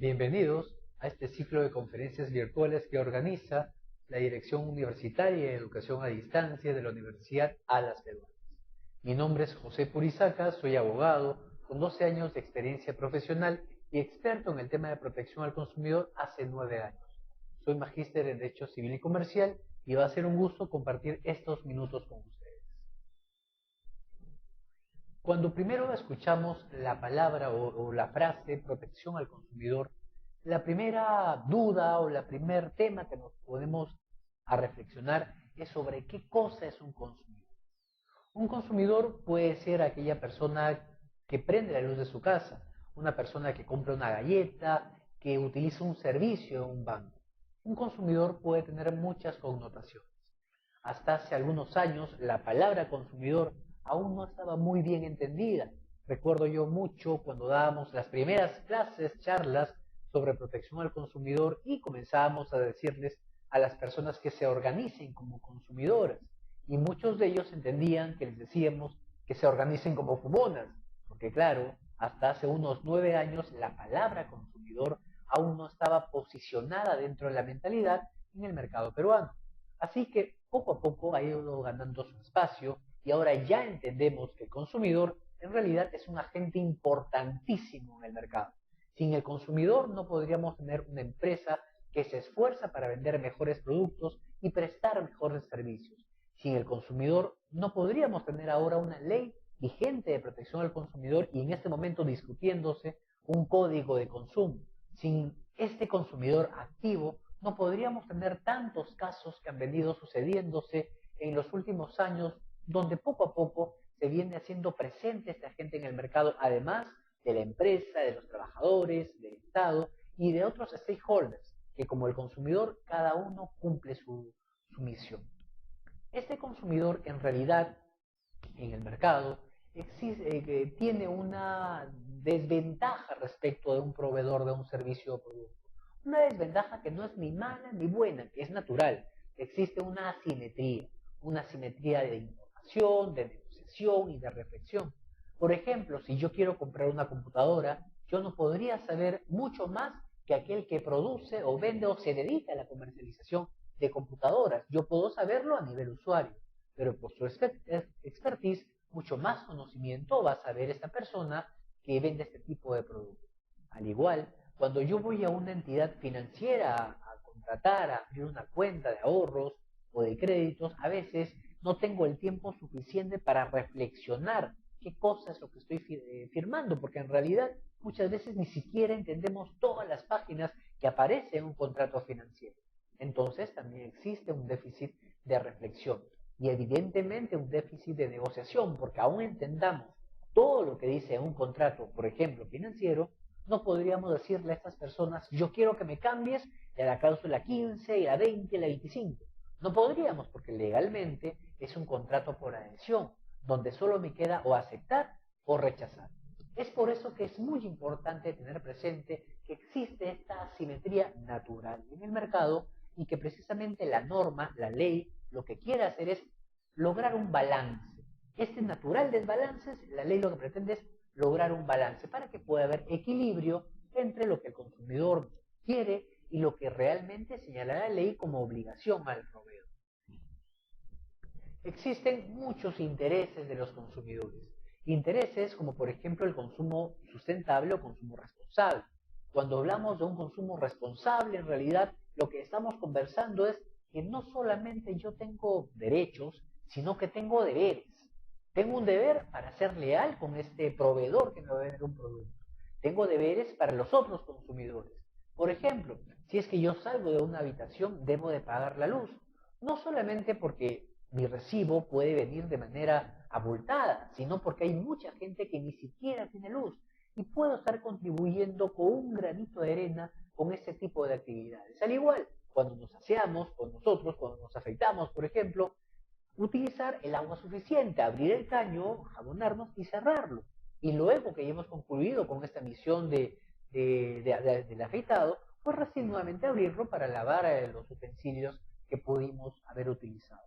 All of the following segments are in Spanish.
Bienvenidos a este ciclo de conferencias virtuales que organiza la Dirección Universitaria de Educación a Distancia de la Universidad Alas Peruanas. Mi nombre es José Purizaca, soy abogado con 12 años de experiencia profesional y experto en el tema de protección al consumidor hace 9 años. Soy magíster en Derecho Civil y Comercial y va a ser un gusto compartir estos minutos con ustedes. Cuando primero escuchamos la palabra o la frase protección al consumidor, la primera duda o el primer tema que nos podemos a reflexionar es sobre qué cosa es un consumidor. Un consumidor puede ser aquella persona que prende la luz de su casa, una persona que compra una galleta, que utiliza un servicio en un banco. Un consumidor puede tener muchas connotaciones. Hasta hace algunos años la palabra consumidor aún no estaba muy bien entendida. Recuerdo yo mucho cuando dábamos las primeras clases, charlas sobre protección al consumidor y comenzábamos a decirles a las personas que se organicen como consumidoras. Y muchos de ellos entendían que les decíamos que se organicen como fumonas, porque claro, hasta hace unos 9 años la palabra consumidor aún no estaba posicionada dentro de la mentalidad en el mercado peruano. Así que poco a poco ha ido ganando su espacio y ahora ya entendemos que el consumidor en realidad es un agente importantísimo en el mercado. Sin el consumidor no podríamos tener una empresa que se esfuerza para vender mejores productos y prestar mejores servicios. Sin el consumidor no podríamos tener ahora una ley vigente de protección al consumidor y en este momento discutiéndose un código de consumo. Sin este consumidor activo no podríamos tener tantos casos que han venido sucediéndose en los últimos años, donde poco a poco se viene haciendo presente este agente en el mercado, además de la empresa, de los trabajadores, del Estado y de otros stakeholders, que como el consumidor, cada uno cumple su misión. Este consumidor en realidad en el mercado tiene una desventaja respecto de un proveedor de un servicio o producto. Una desventaja que no es ni mala ni buena, que es natural. Existe una asimetría de información, de negociación y de reflexión. Por ejemplo, si yo quiero comprar una computadora, yo no podría saber mucho más que aquel que produce o vende o se dedica a la comercialización de computadoras. Yo puedo saberlo a nivel usuario, pero por su expertise, mucho más conocimiento va a saber esta persona que vende este tipo de productos. Al igual, cuando yo voy a una entidad financiera a contratar, a abrir una cuenta de ahorros o de créditos, a veces no tengo el tiempo suficiente para reflexionar qué cosa es lo que estoy firmando, porque en realidad muchas veces ni siquiera entendemos todas las páginas que aparecen en un contrato financiero. Entonces también existe un déficit de reflexión y evidentemente un déficit de negociación, porque aún entendamos todo lo que dice un contrato, por ejemplo, financiero, no podríamos decirle a estas personas, yo quiero que me cambies de la cláusula 15 y la 20 y la 25. No podríamos, porque legalmente es un contrato por adhesión, donde solo me queda o aceptar o rechazar. Es por eso que es muy importante tener presente que existe esta asimetría natural en el mercado y que precisamente la norma, la ley, lo que quiere hacer es lograr un balance. Este natural desbalance, la ley lo que pretende es lograr un balance para que pueda haber equilibrio entre lo que el consumidor quiere y lo que realmente señala la ley como obligación al proveedor. Existen muchos intereses de los consumidores. Intereses como por ejemplo el consumo sustentable o consumo responsable. Cuando hablamos de un consumo responsable, en realidad lo que estamos conversando es que no solamente yo tengo derechos, sino que tengo deberes. Tengo un deber para ser leal con este proveedor que me va a vender un producto. Tengo deberes para los otros consumidores. Por ejemplo, si es que yo salgo de una habitación, debo de pagar la luz. No solamente porque mi recibo puede venir de manera abultada, sino porque hay mucha gente que ni siquiera tiene luz y puedo estar contribuyendo con un granito de arena con este tipo de actividades. Al igual, cuando nos aseamos con nosotros, cuando nos afeitamos, por ejemplo, utilizar el agua suficiente, abrir el caño, jabonarnos y cerrarlo. Y luego que ya hemos concluido con esta misión del afeitado, pues recién nuevamente abrirlo para lavar los utensilios que pudimos haber utilizado.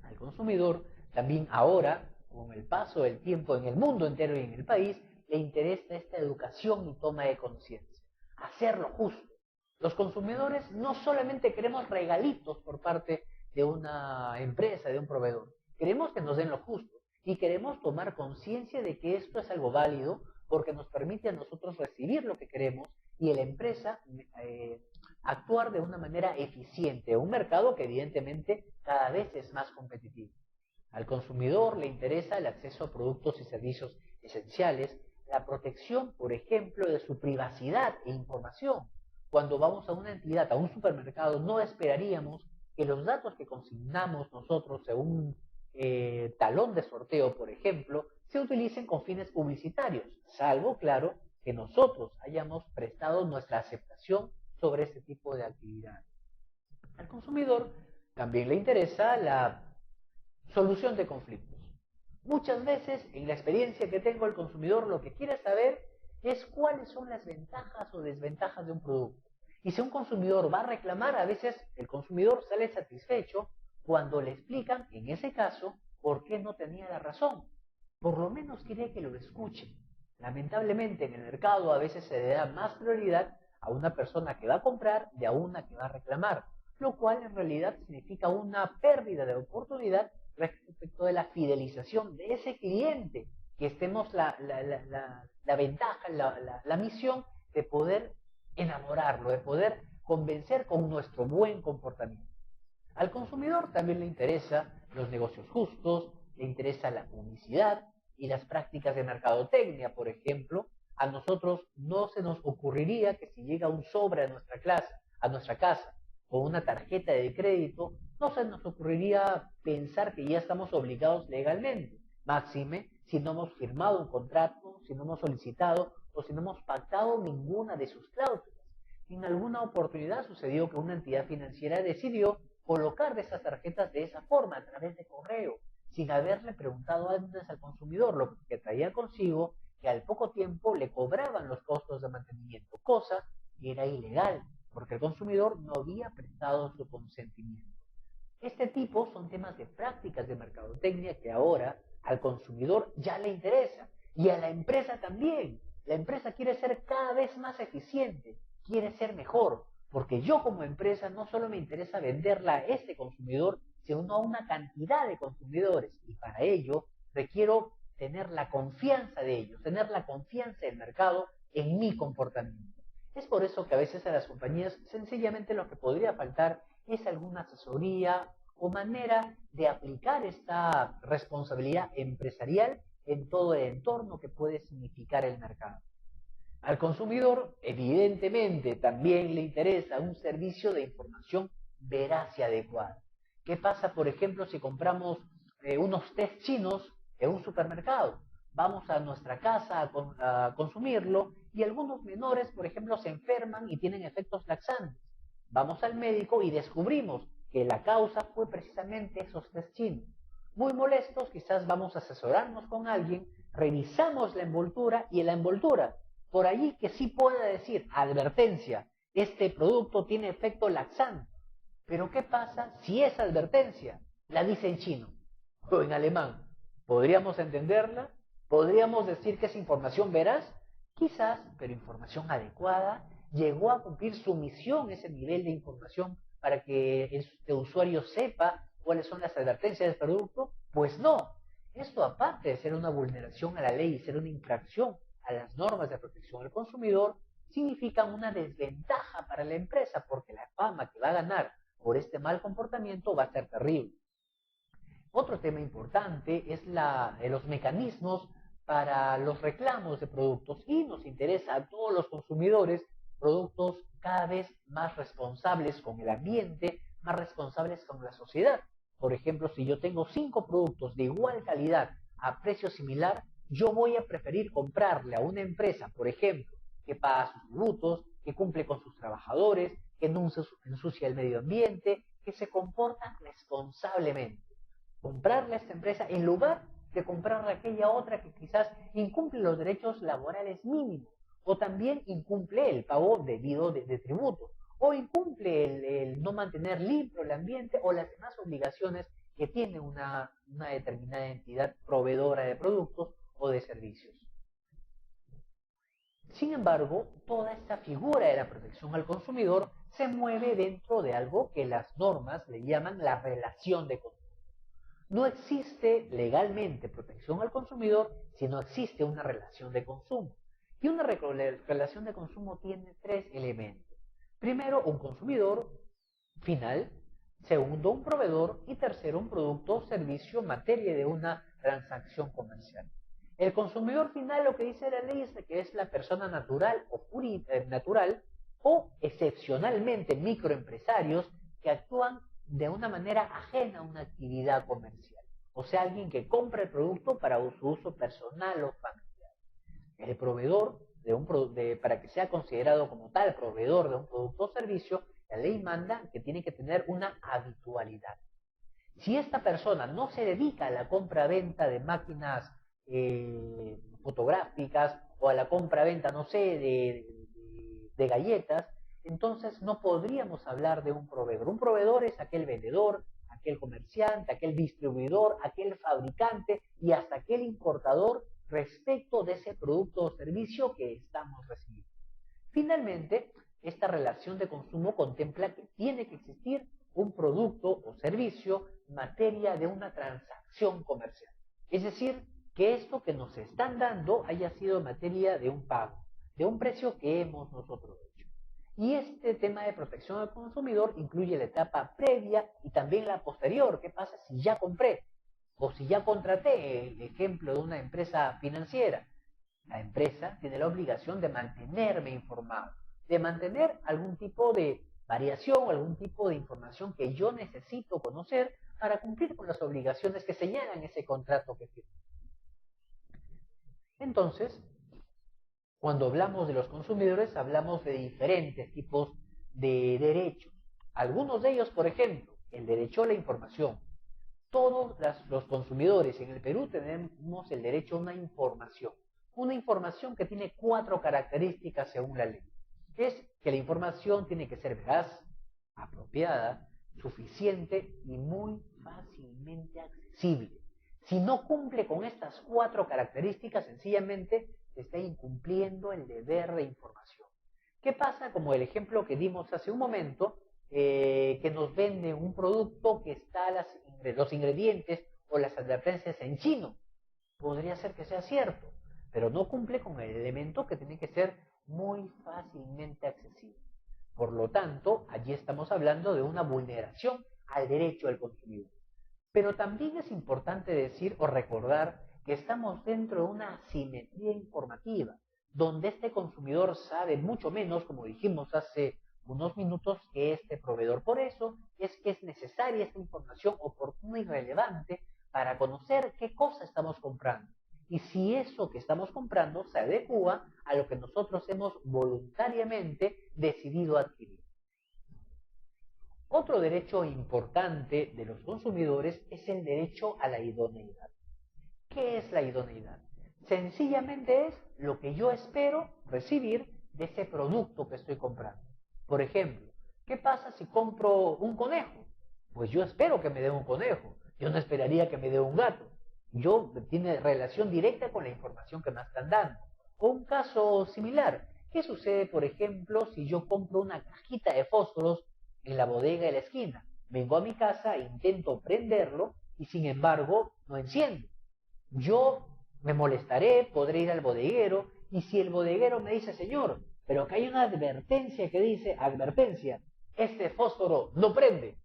Al consumidor también ahora, con el paso del tiempo en el mundo entero y en el país, le interesa esta educación y toma de conciencia. hacer lo justo. Los consumidores no solamente queremos regalitos por parte de una empresa, de un proveedor, queremos que nos den lo justo y queremos tomar conciencia de que esto es algo válido porque nos permite a nosotros recibir lo que queremos y a la empresa actuar de una manera eficiente, un mercado que evidentemente cada vez es más competitivo. Al consumidor le interesa el acceso a productos y servicios esenciales, la protección, por ejemplo, de su privacidad e información. Cuando vamos a una entidad, a un supermercado, no esperaríamos que los datos que consignamos nosotros en un talón de sorteo, por ejemplo, se utilicen con fines publicitarios, salvo, claro, que nosotros hayamos prestado nuestra aceptación sobre ese tipo de actividad. Al consumidor también le interesa la solución de conflictos. Muchas veces, en la experiencia que tengo, el consumidor lo que quiere saber es cuáles son las ventajas o desventajas de un producto. Y si un consumidor va a reclamar, a veces el consumidor sale satisfecho cuando le explican, en ese caso, por qué no tenía la razón. Por lo menos quiere que lo escuchen. Lamentablemente en el mercado a veces se le da más prioridad a una persona que va a comprar de a una que va a reclamar, lo cual en realidad significa una pérdida de oportunidad respecto de la fidelización de ese cliente, que estemos la ventaja, la misión de poder enamorarlo, de poder convencer con nuestro buen comportamiento. Al consumidor también le interesa los negocios justos, le interesa la publicidad y las prácticas de mercadotecnia, por ejemplo. A nosotros no se nos ocurriría que si llega un sobre a nuestra casa con una tarjeta de crédito, no se nos ocurriría pensar que ya estamos obligados legalmente. Máxime, si no hemos firmado un contrato, si no hemos solicitado o si no hemos pactado ninguna de sus cláusulas. En alguna oportunidad sucedió que una entidad financiera decidió colocar de esas tarjetas de esa forma, a través de correo, sin haberle preguntado antes al consumidor, lo que traía consigo que al poco tiempo le cobraban los costos de mantenimiento, cosa que era ilegal, porque el consumidor no había prestado su consentimiento. Este tipo son temas de prácticas de mercadotecnia que ahora al consumidor ya le interesa y a la empresa también. La empresa quiere ser cada vez más eficiente, quiere ser mejor, porque yo como empresa no solo me interesa venderla a este consumidor, sino a una cantidad de consumidores y para ello requiero tener la confianza de ellos, tener la confianza del mercado en mi comportamiento. Es por eso que a veces a las compañías sencillamente lo que podría faltar es alguna asesoría o manera de aplicar esta responsabilidad empresarial en todo el entorno que puede significar el mercado. Al consumidor, evidentemente, también le interesa un servicio de información veraz y adecuada. ¿Qué pasa, por ejemplo, si compramos unos test chinos en un supermercado? Vamos a nuestra casa a consumirlo y algunos menores, por ejemplo, se enferman y tienen efectos laxantes. Vamos al médico y descubrimos que la causa fue precisamente esos test chinos. Muy molestos, quizás vamos a asesorarnos con alguien, revisamos la envoltura y en la envoltura, por allí que sí pueda decir, advertencia, este producto tiene efecto laxante. Pero ¿qué pasa si esa advertencia la dice en chino o en alemán? ¿Podríamos entenderla? ¿Podríamos decir que es información veraz? Quizás, pero información adecuada. ¿Llegó a cumplir su misión ese nivel de información para que el usuario sepa cuáles son las advertencias del producto? Pues no. Esto, aparte de ser una vulneración a la ley y ser una infracción a las normas de protección al consumidor, significa una desventaja para la empresa porque la fama que va a ganar por este mal comportamiento va a ser terrible. Otro tema importante es los mecanismos para los reclamos de productos y nos interesa a todos los consumidores productos cada vez más responsables con el ambiente, más responsables con la sociedad. Por ejemplo, si yo tengo 5 productos de igual calidad a precio similar, yo voy a preferir comprarle a una empresa, por ejemplo, que paga sus tributos, que cumple con sus trabajadores, que no ensucia el medio ambiente, que se comporta responsablemente. Comprarle a esta empresa en lugar de comprarle a aquella otra que quizás incumple los derechos laborales mínimos o también incumple el pago debido de tributos o incumple el no mantener limpio el ambiente o las demás obligaciones que tiene una determinada entidad proveedora de productos o de servicios. Sin embargo, toda esta figura de la protección al consumidor se mueve dentro de algo que las normas le llaman la relación de consumo. No existe legalmente protección al consumidor si no existe una relación de consumo. Y una relación de consumo tiene tres elementos. Primero, un consumidor final. Segundo, un proveedor. Y tercero, un producto o servicio en materia de una transacción comercial. El consumidor final, lo que dice la ley es que es la persona natural o excepcionalmente microempresarios que actúan de una manera ajena a una actividad comercial. O sea, alguien que compra el producto para su uso personal o familiar. El proveedor, para que sea considerado como tal proveedor de un producto o servicio, la ley manda que tiene que tener una habitualidad. Si esta persona no se dedica a la compra-venta de máquinas fotográficas o a la compra-venta, no sé, de galletas, entonces no podríamos hablar de un proveedor. Un proveedor es aquel vendedor, aquel comerciante, aquel distribuidor, aquel fabricante y hasta aquel importador respecto de ese producto o servicio que estamos recibiendo. Finalmente, esta relación de consumo contempla que tiene que existir un producto o servicio en materia de una transacción comercial. Es decir, que esto que nos están dando haya sido en materia de un pago, de un precio que hemos nosotros hecho. Y este tema de protección al consumidor incluye la etapa previa y también la posterior. ¿Qué pasa si ya compré o si ya contraté? El ejemplo de una empresa financiera. La empresa tiene la obligación de mantenerme informado, de mantener algún tipo de variación, algún tipo de información que yo necesito conocer para cumplir con las obligaciones que señalan ese contrato que firmo. Entonces, cuando hablamos de los consumidores, hablamos de diferentes tipos de derechos. Algunos de ellos, por ejemplo, el derecho a la información. Todos los consumidores en el Perú tenemos el derecho a una información que tiene 4 características según la ley. Es que la información tiene que ser veraz, apropiada, suficiente y muy fácilmente accesible. Si no cumple con estas 4 características, sencillamente se está incumpliendo el deber de información. ¿Qué pasa? Como el ejemplo que dimos hace un momento, que nos venden un producto que está los ingredientes o las advertencias en chino. Podría ser que sea cierto, pero no cumple con el elemento que tiene que ser muy fácilmente accesible. Por lo tanto, allí estamos hablando de una vulneración al derecho del consumidor. Pero también es importante decir o recordar que estamos dentro de una asimetría informativa, donde este consumidor sabe mucho menos, como dijimos hace unos minutos, que este proveedor. Por eso es que es necesaria esta información oportuna y relevante para conocer qué cosa estamos comprando y si eso que estamos comprando se adecua a lo que nosotros hemos voluntariamente decidido adquirir. Otro derecho importante de los consumidores es el derecho a la idoneidad. ¿Qué es la idoneidad? Sencillamente es lo que yo espero recibir de ese producto que estoy comprando. Por ejemplo, ¿qué pasa si compro un conejo? Pues yo espero que me dé un conejo. Yo no esperaría que me dé un gato. Tiene relación directa con la información que me están dando. O un caso similar. ¿Qué sucede, por ejemplo, si yo compro una cajita de fósforos en la bodega de la esquina? Vengo a mi casa, intento prenderlo y sin embargo no enciende. Yo me molestaré, podré ir al bodeguero y si el bodeguero me dice, señor, pero que hay una advertencia que dice, advertencia, este fósforo no prende.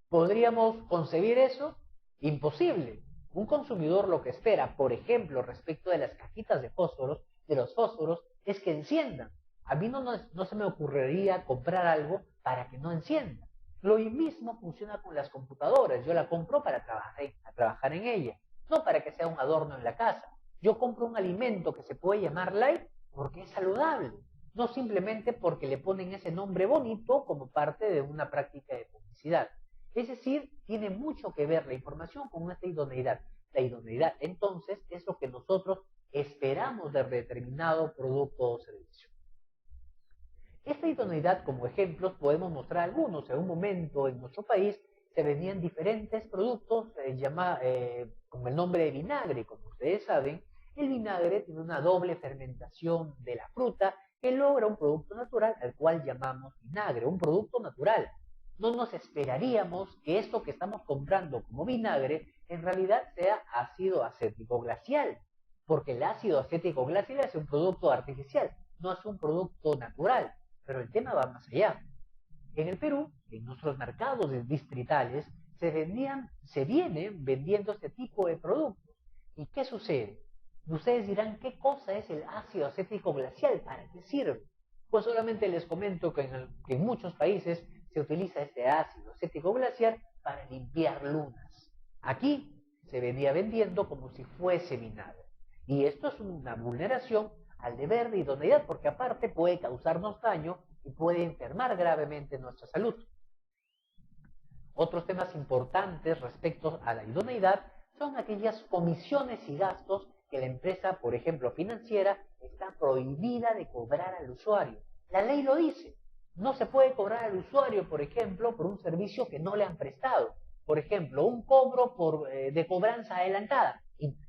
¿Podríamos concebir eso? Imposible. Un consumidor lo que espera, por ejemplo, respecto de las cajitas de fósforos, de los fósforos, es que enciendan. A mí no se me ocurriría comprar algo para que no encienda. Lo mismo funciona con las computadoras. Yo la compro para trabajar en ella, no para que sea un adorno en la casa. Yo compro un alimento que se puede llamar light porque es saludable, no simplemente porque le ponen ese nombre bonito como parte de una práctica de publicidad. Es decir, tiene mucho que ver la información con esta idoneidad. La idoneidad, entonces, es lo que nosotros esperamos de determinado producto o servicio. Esta idoneidad, como ejemplos, podemos mostrar algunos. En un momento en nuestro país se vendían diferentes productos con el nombre de vinagre, como ustedes saben, El vinagre tiene una doble fermentación de la fruta que logra un producto natural al cual llamamos vinagre, un producto natural. No nos esperaríamos que esto que estamos comprando como vinagre en realidad sea ácido acético glacial, porque el ácido acético glacial es un producto artificial, no es un producto natural, pero el tema va más allá. En el Perú, en nuestros mercados distritales, se vienen vendiendo este tipo de productos. ¿Y qué sucede? Ustedes dirán, ¿qué cosa es el ácido acético glacial? ¿Para qué sirve? Pues solamente les comento que en muchos países se utiliza este ácido acético glacial para limpiar lunas. Aquí se venía vendiendo como si fuese vinagre. Y esto es una vulneración al deber de idoneidad, porque aparte puede causarnos daño y puede enfermar gravemente nuestra salud. Otros temas importantes respecto a la idoneidad son aquellas comisiones y gastos que la empresa, por ejemplo, financiera, está prohibida de cobrar al usuario. La ley lo dice. No se puede cobrar al usuario, por ejemplo, por un servicio que no le han prestado. Por ejemplo, un cobro de cobranza adelantada.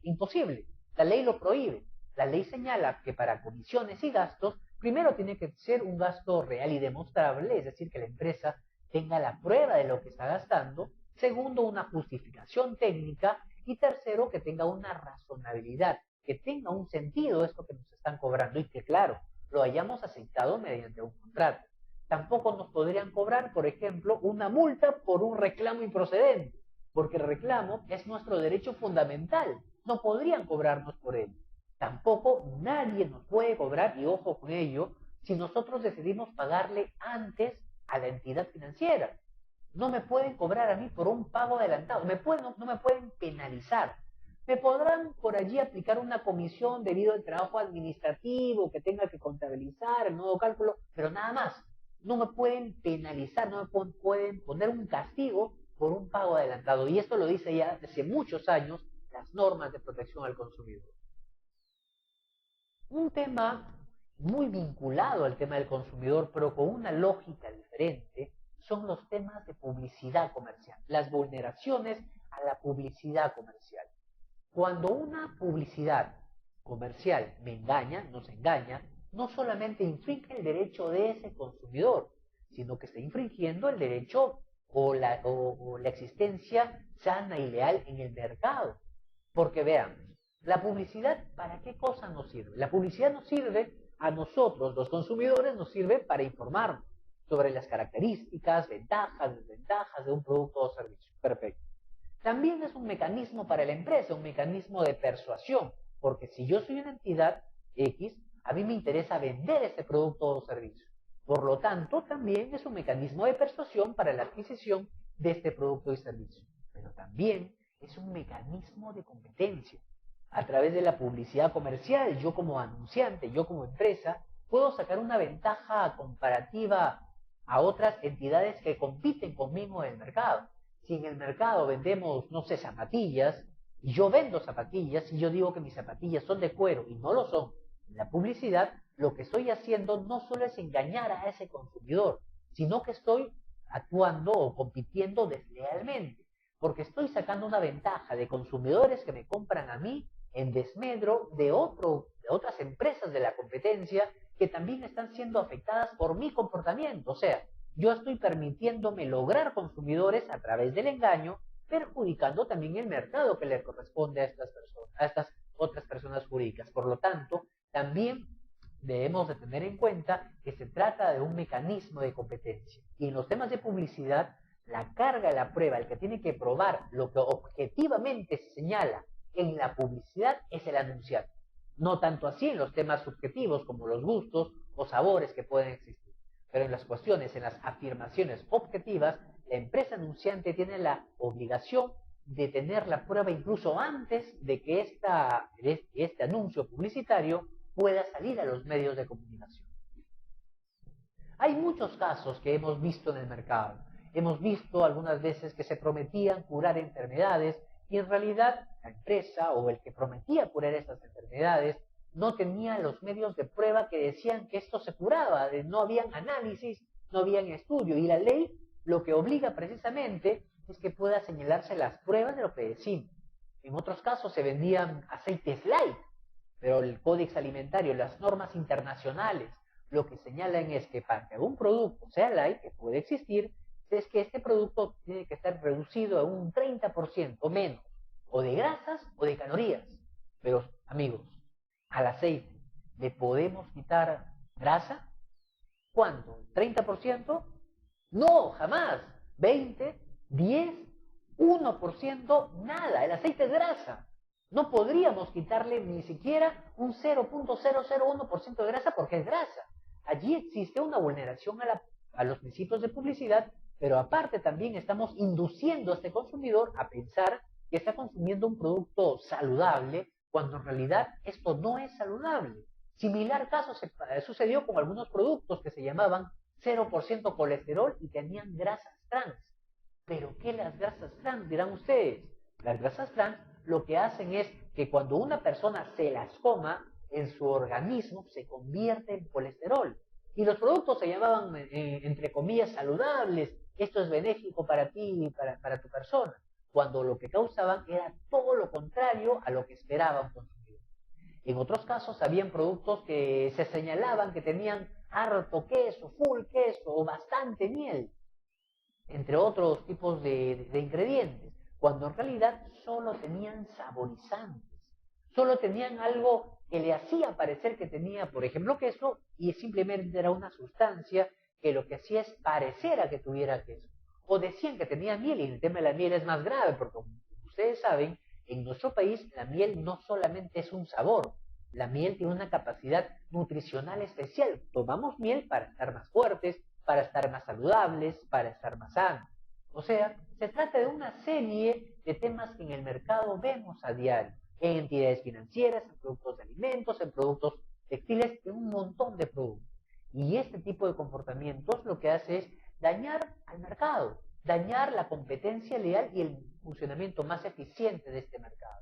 Imposible. La ley lo prohíbe. La ley señala que para comisiones y gastos, primero tiene que ser un gasto real y demostrable, es decir, que la empresa tenga la prueba de lo que está gastando. Segundo, una justificación técnica. Y tercero, que tenga una razonabilidad, que tenga un sentido esto que nos están cobrando y que, claro, lo hayamos aceptado mediante un contrato. Tampoco nos podrían cobrar, por ejemplo, una multa por un reclamo improcedente, porque el reclamo es nuestro derecho fundamental. No podrían cobrarnos por ello. Tampoco nadie nos puede cobrar, y ojo con ello, si nosotros decidimos pagarle antes a la entidad financiera. No me pueden cobrar a mí por un pago adelantado, no me pueden penalizar. Me podrán por allí aplicar una comisión debido al trabajo administrativo que tenga que contabilizar, el nuevo cálculo, pero nada más. No me pueden penalizar, no me pueden poner un castigo por un pago adelantado. Y esto lo dice ya desde muchos años las normas de protección al consumidor. Un tema muy vinculado al tema del consumidor, pero con una lógica diferente, son los temas de publicidad comercial, las vulneraciones a la publicidad comercial. Cuando una publicidad comercial me engaña, nos engaña, no solamente infringe el derecho de ese consumidor, sino que está infringiendo el derecho o la existencia sana y leal en el mercado. Porque veamos, la publicidad, ¿para qué cosa nos sirve? La publicidad nos sirve a nosotros, los consumidores, nos sirve para informarnos sobre las características, ventajas, desventajas de un producto o servicio. Perfecto. También es un mecanismo para la empresa, un mecanismo de persuasión, porque si yo soy una entidad X, a mí me interesa vender ese producto o servicio. Por lo tanto, también es un mecanismo de persuasión para la adquisición de este producto y servicio. Pero también es un mecanismo de competencia. A través de la publicidad comercial, yo como anunciante, yo como empresa, puedo sacar una ventaja comparativa a otras entidades que compiten conmigo en el mercado. Si en el mercado vendemos, no sé, zapatillas, y yo vendo zapatillas, y yo digo que mis zapatillas son de cuero y no lo son, en la publicidad, lo que estoy haciendo no solo es engañar a ese consumidor, sino que estoy actuando o compitiendo deslealmente, porque estoy sacando una ventaja de consumidores que me compran a mí en desmedro de otras empresas de la competencia que también están siendo afectadas por mi comportamiento. O sea, yo estoy permitiéndome lograr consumidores a través del engaño, perjudicando también el mercado que le corresponde a estas personas, a estas otras personas jurídicas. Por lo tanto, también debemos de tener en cuenta que se trata de un mecanismo de competencia. Y en los temas de publicidad, la carga de la prueba, el que tiene que probar lo que objetivamente se señala en la publicidad es el anunciante. No tanto así en los temas subjetivos como los gustos o sabores que pueden existir. Pero en las cuestiones, en las afirmaciones objetivas, la empresa anunciante tiene la obligación de tener la prueba incluso antes de que este anuncio publicitario pueda salir a los medios de comunicación. Hay muchos casos que hemos visto en el mercado. Hemos visto algunas veces que se prometían curar enfermedades y en realidad la empresa o el que prometía curar estas enfermedades no tenía los medios de prueba que decían que esto se curaba, no habían análisis, no habían estudio, y la ley lo que obliga precisamente es que pueda señalarse las pruebas de lo que decimos. En otros casos se vendían aceites light, pero el Códex Alimentario, las normas internacionales, lo que señalan es que para que un producto sea light, que puede existir, es que este producto tiene que estar reducido a un 30% o menos, o de grasas o de calorías. Pero, amigos, al aceite, ¿le podemos quitar grasa? ¿Cuánto? ¿30%? No, jamás. 20, 10, 1%, nada. El aceite es grasa. No podríamos quitarle ni siquiera un 0.001% de grasa porque es grasa. Allí existe una vulneración a los principios de publicidad, pero aparte también estamos induciendo a este consumidor a pensar que está consumiendo un producto saludable, cuando en realidad esto no es saludable. Similar caso sucedió con algunos productos que se llamaban 0% colesterol y tenían grasas trans. ¿Pero qué las grasas trans? Dirán ustedes. Las grasas trans lo que hacen es que cuando una persona se las coma, en su organismo se convierte en colesterol. Y los productos se llamaban, entre comillas, saludables. Esto es benéfico para ti y para tu persona. Cuando lo que causaban era todo lo contrario a lo que esperaba un consumidor. En otros casos, habían productos que se señalaban que tenían harto queso, full queso o bastante miel, entre otros tipos de ingredientes, cuando en realidad solo tenían saborizantes, solo tenían algo que le hacía parecer que tenía, por ejemplo, queso, y simplemente era una sustancia que lo que hacía es parecer a que tuviera queso. O decían que tenía miel, y el tema de la miel es más grave, porque como ustedes saben, en nuestro país la miel no solamente es un sabor, la miel tiene una capacidad nutricional especial. Tomamos miel para estar más fuertes, para estar más saludables, para estar más sanos. O sea, se trata de una serie de temas que en el mercado vemos a diario, en entidades financieras, en productos de alimentos, en productos textiles, en un montón de productos. Y este tipo de comportamientos lo que hace es dañar al mercado, dañar la competencia leal y el funcionamiento más eficiente de este mercado.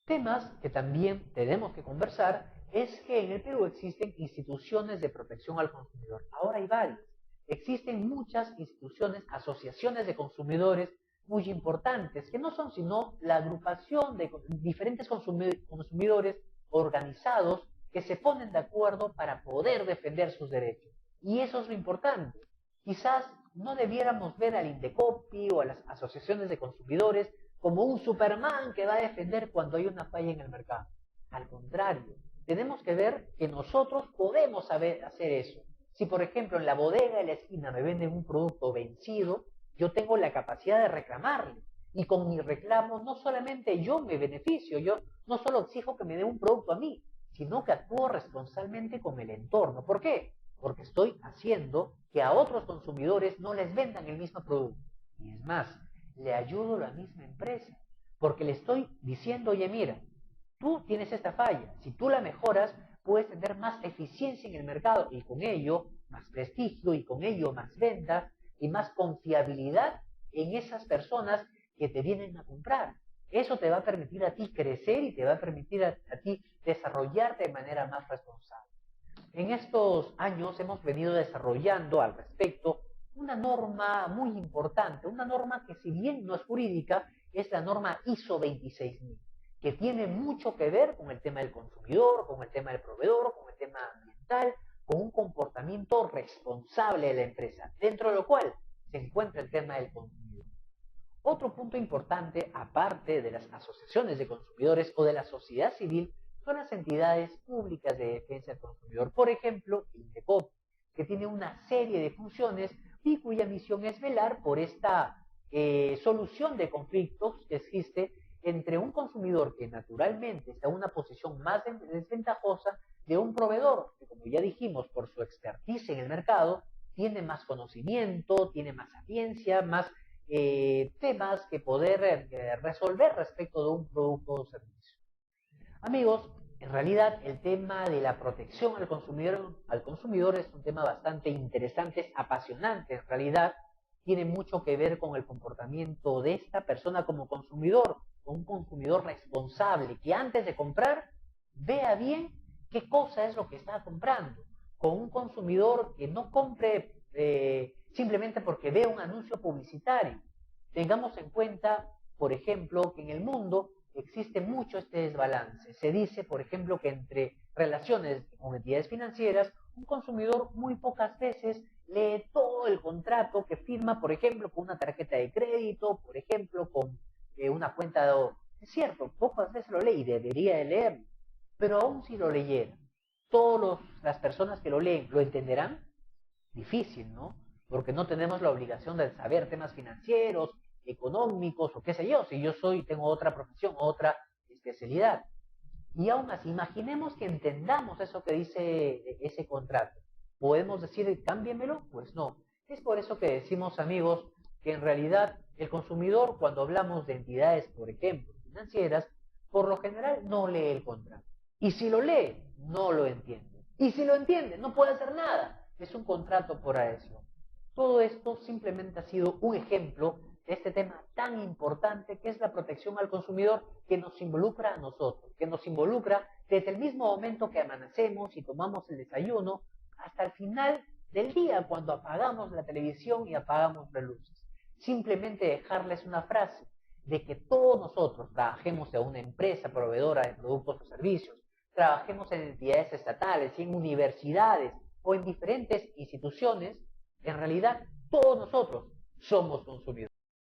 Temas que también tenemos que conversar es que en el Perú existen instituciones de protección al consumidor. Ahora hay varias. Existen muchas instituciones, asociaciones de consumidores muy importantes, que no son sino la agrupación de diferentes consumidores organizados que se ponen de acuerdo para poder defender sus derechos. Y eso es lo importante. Quizás no debiéramos ver al Indecopi o a las asociaciones de consumidores como un Superman que va a defender cuando hay una falla en el mercado. Al contrario, tenemos que ver que nosotros podemos hacer eso. Si, por ejemplo, en la bodega de la esquina me venden un producto vencido, yo tengo la capacidad de reclamarle. Y con mi reclamo no solamente yo me beneficio, yo no solo exijo que me dé un producto a mí, sino que actúo responsablemente con el entorno. ¿Por qué? Porque estoy haciendo que a otros consumidores no les vendan el mismo producto. Y es más, le ayudo a la misma empresa, porque le estoy diciendo, oye, mira, tú tienes esta falla, si tú la mejoras, puedes tener más eficiencia en el mercado y con ello más prestigio y con ello más ventas y más confiabilidad en esas personas que te vienen a comprar. Eso te va a permitir a ti crecer y te va a permitir a ti desarrollarte de manera más responsable. En estos años hemos venido desarrollando al respecto una norma muy importante, una norma que si bien no es jurídica, es la norma ISO 26000, que tiene mucho que ver con el tema del consumidor, con el tema del proveedor, con el tema ambiental, con un comportamiento responsable de la empresa, dentro de lo cual se encuentra el tema del consumidor. Otro punto importante, aparte de las asociaciones de consumidores o de la sociedad civil, son las entidades públicas de defensa del consumidor. Por ejemplo, Indecop, que tiene una serie de funciones y cuya misión es velar por esta solución de conflictos que existe entre un consumidor que naturalmente está en una posición más desventajosa de un proveedor que, como ya dijimos, por su expertise en el mercado, tiene más conocimiento, tiene más sapiencia, más temas que poder resolver respecto de un producto o servicio. Amigos, en realidad el tema de la protección al consumidor es un tema bastante interesante, es apasionante en realidad, tiene mucho que ver con el comportamiento de esta persona como consumidor, un consumidor responsable, que antes de comprar vea bien qué cosa es lo que está comprando, con un consumidor que no compre simplemente porque vea un anuncio publicitario. Tengamos en cuenta, por ejemplo, que en el mundo existe mucho este desbalance. Se dice, por ejemplo, que entre relaciones con entidades financieras, un consumidor muy pocas veces lee todo el contrato que firma, por ejemplo, con una tarjeta de crédito, por ejemplo, con una cuenta de ahorro. Es cierto, pocas veces lo lee y debería de leerlo, pero aún si lo leyera, ¿todas las personas que lo leen lo entenderán? Difícil, ¿no? Porque no tenemos la obligación de saber temas financieros, económicos o qué sé yo, si yo tengo otra profesión, otra especialidad. Y aún así, imaginemos que entendamos eso que dice ese contrato. ¿Podemos decir, cámbiemelo? Pues no. Es por eso que decimos, amigos, que en realidad el consumidor, cuando hablamos de entidades, por ejemplo, financieras, por lo general no lee el contrato. Y si lo lee, no lo entiende. Y si lo entiende, no puede hacer nada. Es un contrato por adhesión. Todo esto simplemente ha sido un ejemplo de este tema tan importante que es la protección al consumidor, que nos involucra a nosotros, que nos involucra desde el mismo momento que amanecemos y tomamos el desayuno hasta el final del día, cuando apagamos la televisión y apagamos las luces. Simplemente dejarles una frase de que todos nosotros trabajemos en una empresa proveedora de productos o servicios, trabajemos en entidades estatales, en universidades o en diferentes instituciones, en realidad todos nosotros somos consumidores.